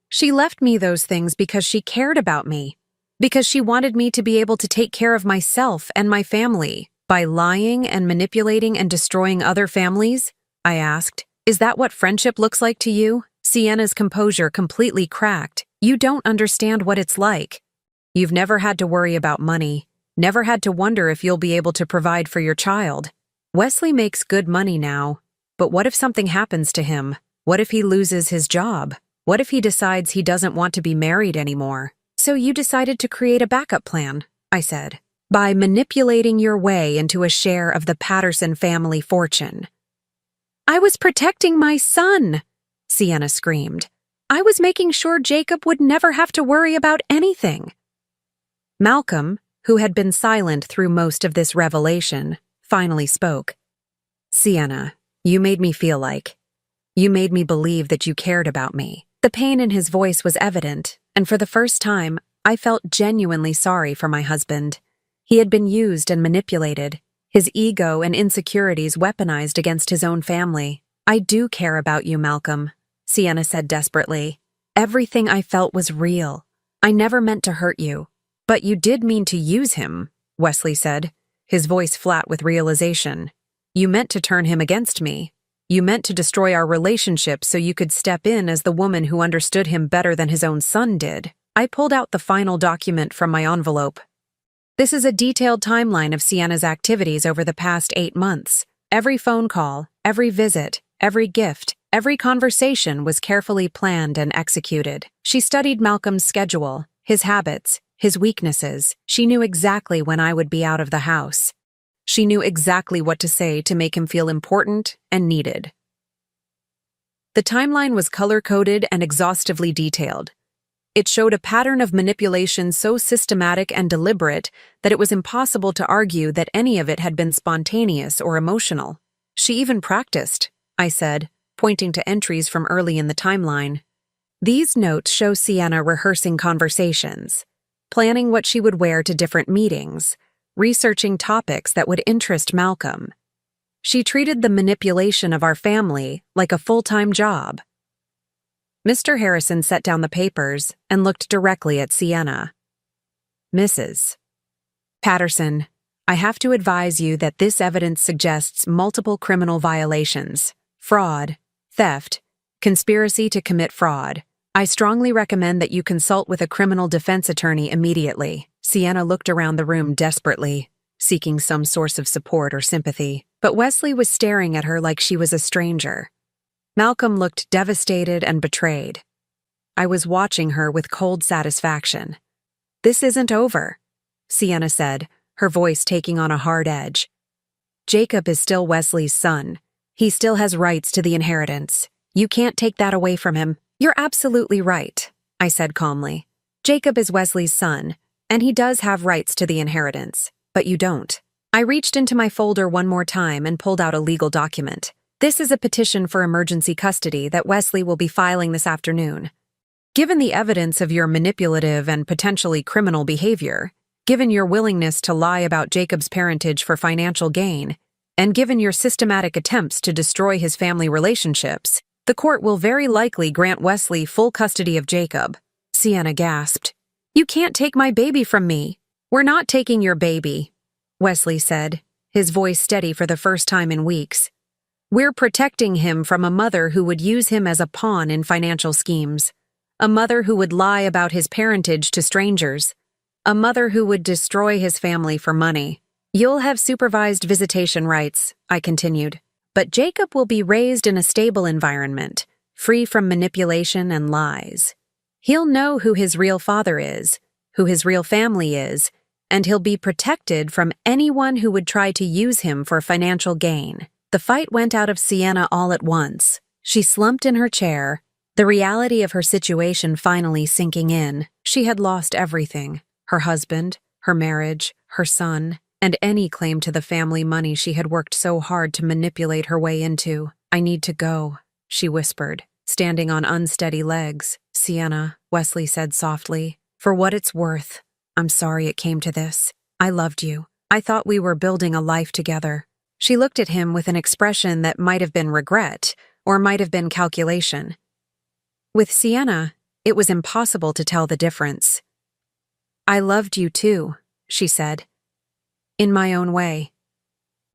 She left me those things because she cared about me, because she wanted me to be able to take care of myself and my family." "By lying and manipulating and destroying other families?" I asked. "Is that what friendship looks like to you?" Sienna's composure completely cracked. "You don't understand what it's like. You've never had to worry about money, never had to wonder if you'll be able to provide for your child. Wesley makes good money now, but what if something happens to him? What if he loses his job? What if he decides he doesn't want to be married anymore? So you decided to create a backup plan," I said, "by manipulating your way into a share of the Patterson family fortune." "I was protecting my son," Sienna screamed. "I was making sure Jacob would never have to worry about anything." Malcolm, who had been silent through most of this revelation, finally spoke. "Sienna, you made me feel like. You made me believe that you cared about me." The pain in his voice was evident, and for the first time, I felt genuinely sorry for my husband. He had been used and manipulated, his ego and insecurities weaponized against his own family. "I do care about you, Malcolm," Sienna said desperately. "Everything I felt was real. I never meant to hurt you." "But you did mean to use him," Wesley said, his voice flat with realization. "You meant to turn him against me. You meant to destroy our relationship so you could step in as the woman who understood him better than his own son did." I pulled out the final document from my envelope. This is a detailed timeline of Sienna's activities over the past 8 months. Every phone call, every visit, every gift, every conversation was carefully planned and executed. She studied Malcolm's schedule, his habits, his weaknesses. She knew exactly when I would be out of the house. She knew exactly what to say to make him feel important and needed. The timeline was color-coded and exhaustively detailed. It showed a pattern of manipulation so systematic and deliberate that it was impossible to argue that any of it had been spontaneous or emotional. "She even practiced," I said, pointing to entries from early in the timeline. "These notes show Sienna rehearsing conversations, planning what she would wear to different meetings, researching topics that would interest Malcolm. She treated the manipulation of our family like a full-time job." Mr. Harrison set down the papers and looked directly at Sienna. "Mrs. Patterson, I have to advise you that this evidence suggests multiple criminal violations: fraud, theft, conspiracy to commit fraud. I strongly recommend that you consult with a criminal defense attorney immediately." Sienna looked around the room desperately, seeking some source of support or sympathy, but Wesley was staring at her like she was a stranger. Malcolm looked devastated and betrayed. I was watching her with cold satisfaction. "This isn't over," Sienna said, her voice taking on a hard edge. "Jacob is still Wesley's son. He still has rights to the inheritance. You can't take that away from him." "You're absolutely right," I said calmly. "Jacob is Wesley's son, and he does have rights to the inheritance, but you don't." I reached into my folder one more time and pulled out a legal document. "This is a petition for emergency custody that Wesley will be filing this afternoon. Given the evidence of your manipulative and potentially criminal behavior, given your willingness to lie about Jacob's parentage for financial gain, and given your systematic attempts to destroy his family relationships, the court will very likely grant Wesley full custody of Jacob." Sienna gasped. "You can't take my baby from me." "We're not taking your baby," Wesley said, his voice steady for the first time in weeks. "We're protecting him from a mother who would use him as a pawn in financial schemes, a mother who would lie about his parentage to strangers, a mother who would destroy his family for money. You'll have supervised visitation rights," I continued, "but Jacob will be raised in a stable environment, free from manipulation and lies. He'll know who his real father is, who his real family is, and he'll be protected from anyone who would try to use him for financial gain. The fight went out of Sienna all at once. She slumped in her chair, the reality of her situation finally sinking in. She had lost everything: her husband, her marriage, her son, and any claim to the family money she had worked so hard to manipulate her way into. "I need to go," she whispered, standing on unsteady legs. "Sienna," Wesley said softly, "for what it's worth, I'm sorry it came to this. I loved you. I thought we were building a life together." She looked at him with an expression that might have been regret, or might have been calculation. With Sienna, it was impossible to tell the difference. "I loved you too," she said, "in my own way."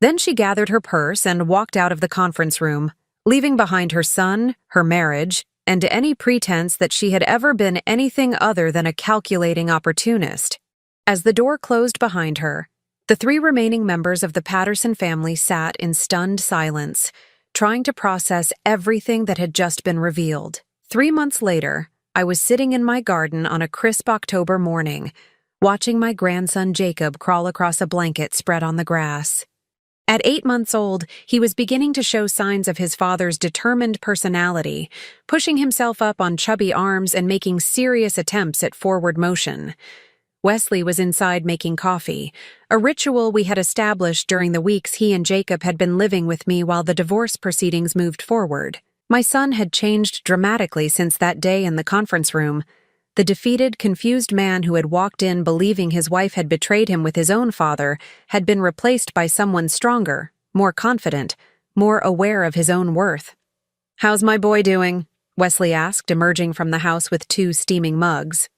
Then she gathered her purse and walked out of the conference room, leaving behind her son, her marriage, and any pretense that she had ever been anything other than a calculating opportunist. As the door closed behind her, the 3 remaining members of the Patterson family sat in stunned silence, trying to process everything that had just been revealed. 3 months later, I was sitting in my garden on a crisp October morning, watching my grandson Jacob crawl across a blanket spread on the grass. At 8 months old, he was beginning to show signs of his father's determined personality, pushing himself up on chubby arms and making serious attempts at forward motion. Wesley was inside making coffee, a ritual we had established during the weeks he and Jacob had been living with me while the divorce proceedings moved forward. My son had changed dramatically since that day in the conference room. The defeated, confused man who had walked in believing his wife had betrayed him with his own father had been replaced by someone stronger, more confident, more aware of his own worth. "How's my boy doing?" Wesley asked, emerging from the house with 2 steaming mugs.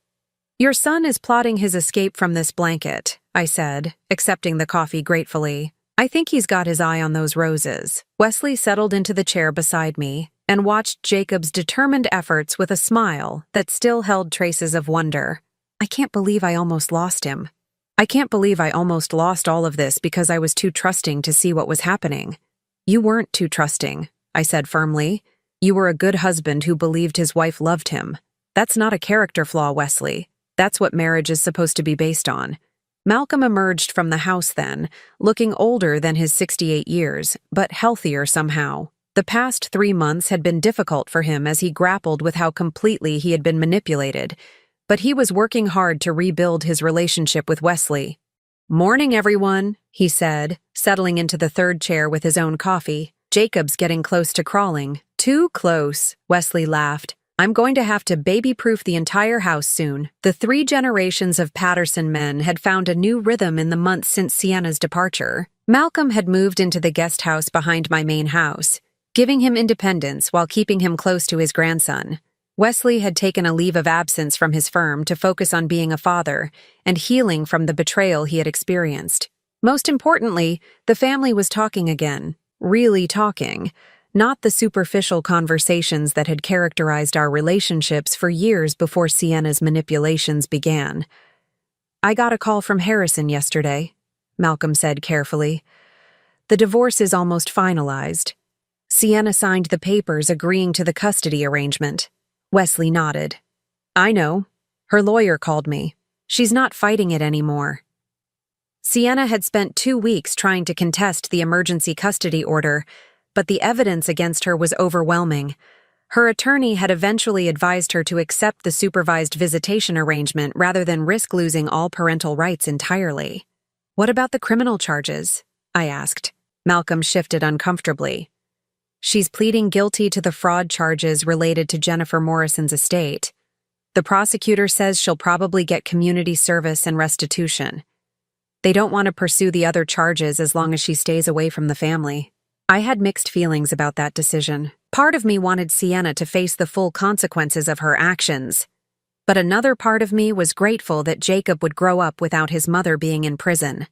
"Your son is plotting his escape from this blanket," I said, accepting the coffee gratefully. "I think he's got his eye on those roses." Wesley settled into the chair beside me and watched Jacob's determined efforts with a smile that still held traces of wonder. "I can't believe I almost lost him. I can't believe I almost lost all of this because I was too trusting to see what was happening." "You weren't too trusting," I said firmly. "You were a good husband who believed his wife loved him. That's not a character flaw, Wesley. That's what marriage is supposed to be based on." Malcolm emerged from the house then, looking older than his 68 years, but healthier somehow. The past 3 months had been difficult for him as he grappled with how completely he had been manipulated, but he was working hard to rebuild his relationship with Wesley. "Morning, everyone," he said, settling into the 3rd chair with his own coffee. "Jacob's getting close to crawling." "Too close," Wesley laughed. "I'm going to have to baby-proof the entire house soon." The 3 generations of Patterson men had found a new rhythm in the months since Sienna's departure. Malcolm had moved into the guest house behind my main house, giving him independence while keeping him close to his grandson. Wesley had taken a leave of absence from his firm to focus on being a father and healing from the betrayal he had experienced. Most importantly, the family was talking again, really talking, not the superficial conversations that had characterized our relationships for years before Sienna's manipulations began. "I got a call from Harrison yesterday," Malcolm said carefully. "The divorce is almost finalized. Sienna signed the papers agreeing to the custody arrangement." Wesley nodded. "I know. Her lawyer called me. She's not fighting it anymore." Sienna had spent 2 weeks trying to contest the emergency custody order, but the evidence against her was overwhelming. Her attorney had eventually advised her to accept the supervised visitation arrangement rather than risk losing all parental rights entirely. "What about the criminal charges?" I asked. Malcolm shifted uncomfortably. "She's pleading guilty to the fraud charges related to Jennifer Morrison's estate. The prosecutor says she'll probably get community service and restitution. They don't want to pursue the other charges as long as she stays away from the family." I had mixed feelings about that decision. Part of me wanted Sienna to face the full consequences of her actions, but another part of me was grateful that Jacob would grow up without his mother being in prison.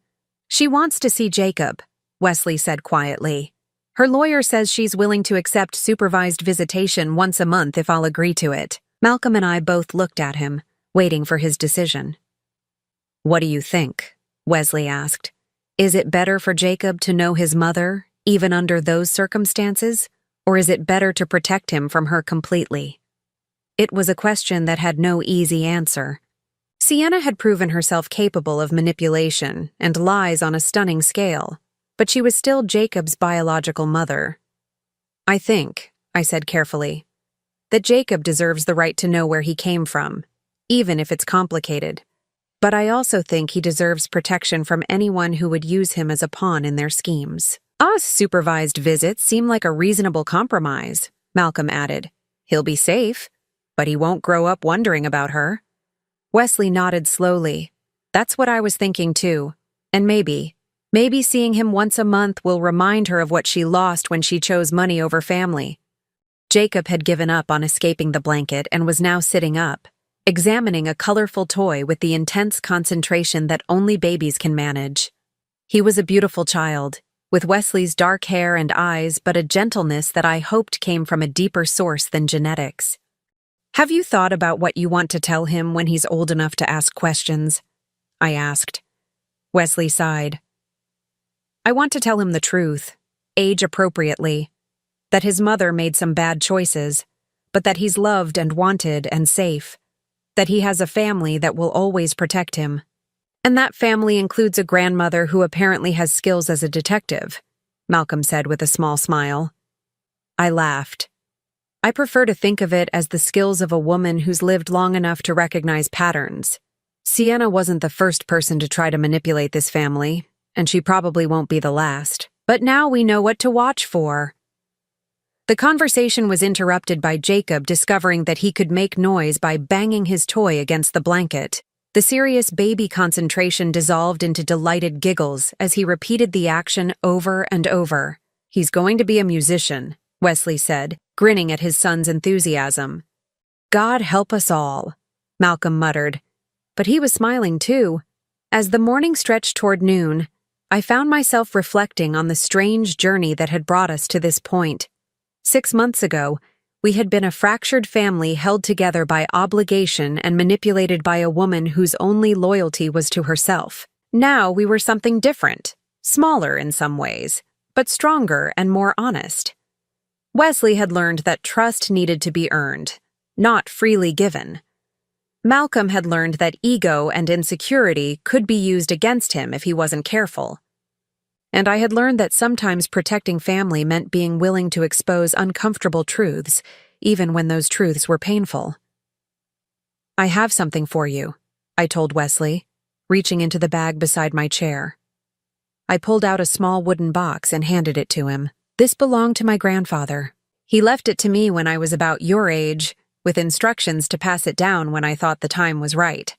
"She wants to see Jacob," Wesley said quietly. "Her lawyer says she's willing to accept supervised visitation once a month if I'll agree to it." Malcolm and I both looked at him, waiting for his decision. "What do you think?" Wesley asked. "Is it better for Jacob to know his mother, even under those circumstances, Or is it better to protect him from her completely? It was a question that had no easy answer. Sienna had proven herself capable of manipulation and lies on a stunning scale, but she was still Jacob's biological mother. I think, I said carefully, that Jacob deserves the right to know where he came from, even if it's complicated. But I also think he deserves protection from anyone who would use him as a pawn in their schemes. Supervised visits seem like a reasonable compromise, Malcolm added. He'll be safe, but he won't grow up wondering about her. Wesley nodded slowly. That's what I was thinking too. And maybe seeing him once a month will remind her of what she lost when she chose money over family. Jacob had given up on escaping the blanket and was now sitting up, examining a colorful toy with the intense concentration that only babies can manage. He was a beautiful child, with Wesley's dark hair and eyes, but a gentleness that I hoped came from a deeper source than genetics. Have you thought about what you want to tell him when he's old enough to ask questions? I asked. Wesley sighed. I want to tell him the truth, age appropriately, that his mother made some bad choices, but that he's loved and wanted and safe, that he has a family that will always protect him. And that family includes a grandmother who apparently has skills as a detective, Malcolm said with a small smile. I laughed. I prefer to think of it as the skills of a woman who's lived long enough to recognize patterns. Sienna wasn't the first person to try to manipulate this family, and she probably won't be the last. But now we know what to watch for. The conversation was interrupted by Jacob discovering that he could make noise by banging his toy against the blanket. The serious baby concentration dissolved into delighted giggles as he repeated the action over and over. He's going to be a musician, Wesley said, grinning at his son's enthusiasm. God help us all, Malcolm muttered. But he was smiling too. As the morning stretched toward noon, I found myself reflecting on the strange journey that had brought us to this point. 6 months ago, we had been a fractured family held together by obligation and manipulated by a woman whose only loyalty was to herself. Now we were something different, smaller in some ways, but stronger and more honest. Wesley had learned that trust needed to be earned, not freely given. Malcolm had learned that ego and insecurity could be used against him if he wasn't careful. And I had learned that sometimes protecting family meant being willing to expose uncomfortable truths, even when those truths were painful. I have something for you, I told Wesley, reaching into the bag beside my chair. I pulled out a small wooden box and handed it to him. This belonged to my grandfather. He left it to me when I was about your age, with instructions to pass it down when I thought the time was right.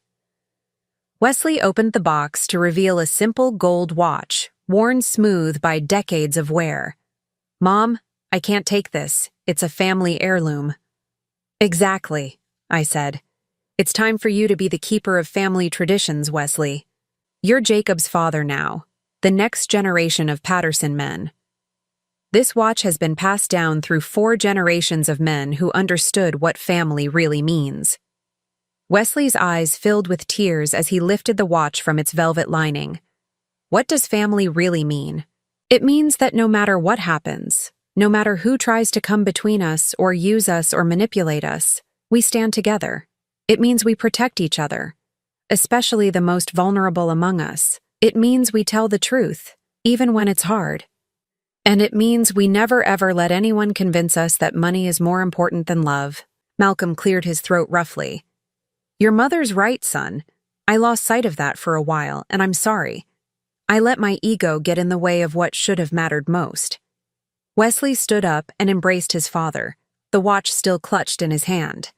Wesley opened the box to reveal a simple gold watch, worn smooth by decades of wear. Mom, I can't take this. It's a family heirloom. Exactly, I said. It's time for you to be the keeper of family traditions, Wesley. You're Jacob's father now, the next generation of Patterson men. This watch has been passed down through 4 generations of men who understood what family really means. Wesley's eyes filled with tears as he lifted the watch from its velvet lining. What does family really mean? It means that no matter what happens, no matter who tries to come between us or use us or manipulate us, we stand together. It means we protect each other, especially the most vulnerable among us. It means we tell the truth, even when it's hard. And it means we never ever let anyone convince us that money is more important than love. Malcolm cleared his throat roughly. Your mother's right, son. I lost sight of that for a while, and I'm sorry. I let my ego get in the way of what should have mattered most. Wesley stood up and embraced his father, the watch still clutched in his hand.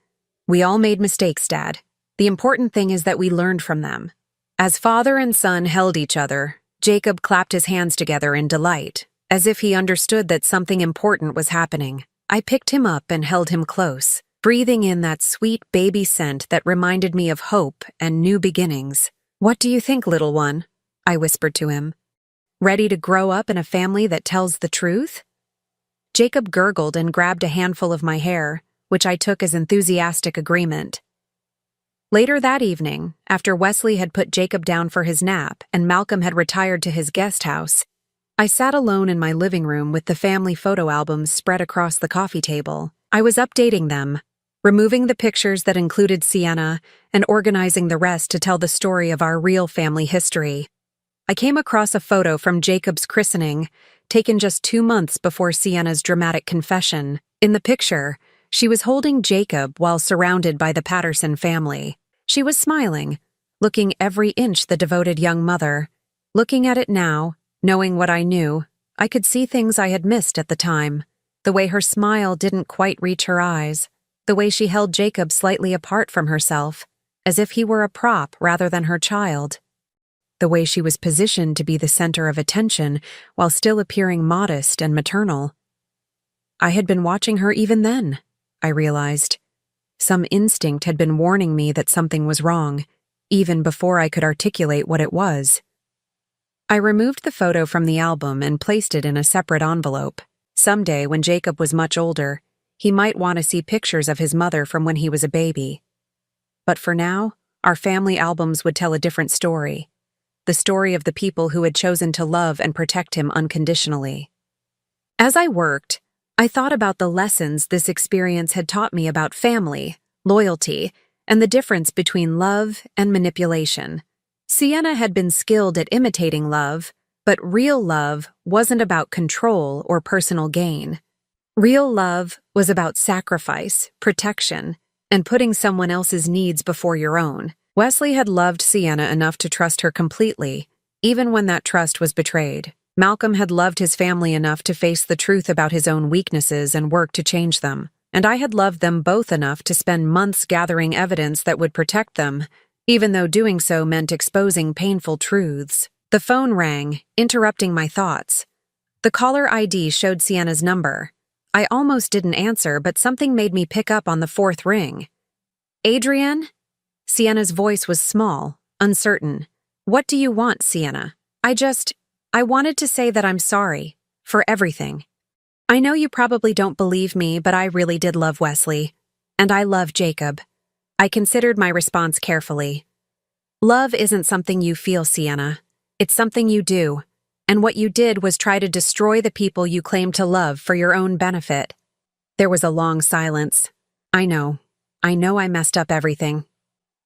We all made mistakes, Dad. The important thing is that we learned from them. As father and son held each other, Jacob clapped his hands together in delight, as if he understood that something important was happening. I picked him up and held him close, breathing in that sweet baby scent that reminded me of hope and new beginnings. What do you think, little one? I whispered to him. Ready to grow up in a family that tells the truth? Jacob gurgled and grabbed a handful of my hair, which I took as enthusiastic agreement. Later that evening, after Wesley had put Jacob down for his nap and Malcolm had retired to his guest house, I sat alone in my living room with the family photo albums spread across the coffee table. I was updating them, removing the pictures that included Sienna and organizing the rest to tell the story of our real family history. I came across a photo from Jacob's christening, taken just 2 months before Sienna's dramatic confession. In the picture, she was holding Jacob while surrounded by the Patterson family. She was smiling, looking every inch the devoted young mother. Looking at it now, knowing what I knew, I could see things I had missed at the time. The way her smile didn't quite reach her eyes, the way she held Jacob slightly apart from herself, as if he were a prop rather than her child. The way she was positioned to be the center of attention while still appearing modest and maternal. I had been watching her even then, I realized. Some instinct had been warning me that something was wrong, even before I could articulate what it was. I removed the photo from the album and placed it in a separate envelope. Someday, when Jacob was much older, he might want to see pictures of his mother from when he was a baby. But for now, our family albums would tell a different story. The story of the people who had chosen to love and protect him unconditionally. As I worked, I thought about the lessons this experience had taught me about family, loyalty, and the difference between love and manipulation. Sienna had been skilled at imitating love, but real love wasn't about control or personal gain. Real love was about sacrifice, protection, and putting someone else's needs before your own. Wesley had loved Sienna enough to trust her completely, even when that trust was betrayed. Malcolm had loved his family enough to face the truth about his own weaknesses and work to change them. And I had loved them both enough to spend months gathering evidence that would protect them, even though doing so meant exposing painful truths. The phone rang, interrupting my thoughts. The caller ID showed Sienna's number. I almost didn't answer, but something made me pick up on the 4th ring. Adrienne? Sienna's voice was small, uncertain. What do you want, Sienna? I wanted to say that I'm sorry. For everything. I know you probably don't believe me, but I really did love Wesley. And I love Jacob. I considered my response carefully. Love isn't something you feel, Sienna. It's something you do. And what you did was try to destroy the people you claim to love for your own benefit. There was a long silence. I know I messed up everything.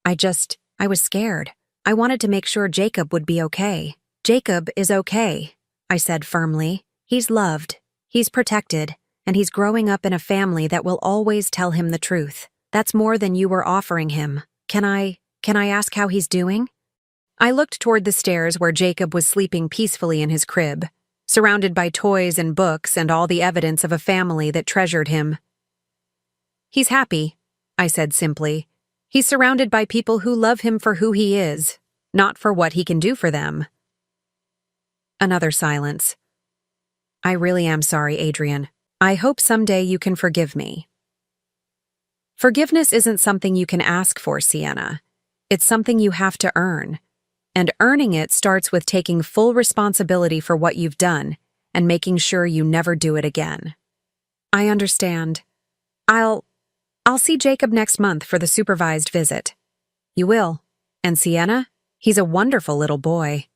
I was scared. I wanted to make sure Jacob would be okay. Jacob is okay, I said firmly. He's loved, he's protected, and he's growing up in a family that will always tell him the truth. That's more than you were offering him. Can I ask how he's doing? I looked toward the stairs where Jacob was sleeping peacefully in his crib, surrounded by toys and books and all the evidence of a family that treasured him. He's happy, I said simply. He's surrounded by people who love him for who he is, not for what he can do for them. Another silence. I really am sorry, Adrienne. I hope someday you can forgive me. Forgiveness isn't something you can ask for, Sienna. It's something you have to earn. And earning it starts with taking full responsibility for what you've done and making sure you never do it again. I understand. I'll see Jacob next month for the supervised visit. You will. And Sienna? He's a wonderful little boy.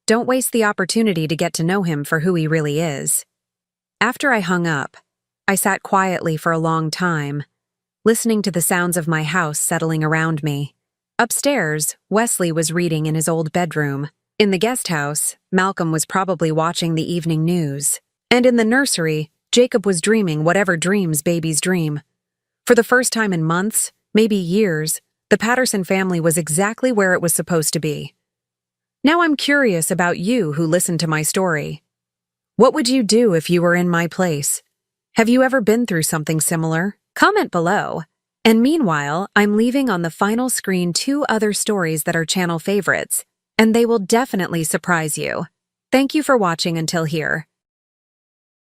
Don't waste the opportunity to get to know him for who he really is. After I hung up, I sat quietly for a long time, listening to the sounds of my house settling around me. Upstairs, Wesley was reading in his old bedroom. In the guest house, Malcolm was probably watching the evening news. And in the nursery, Jacob was dreaming whatever dreams babies dream. For the first time in months, maybe years, the Patterson family was exactly where it was supposed to be. Now I'm curious about you who listened to my story. What would you do if you were in my place? Have you ever been through something similar? Comment below. And meanwhile, I'm leaving on the final screen 2 other stories that are channel favorites, and they will definitely surprise you. Thank you for watching until here.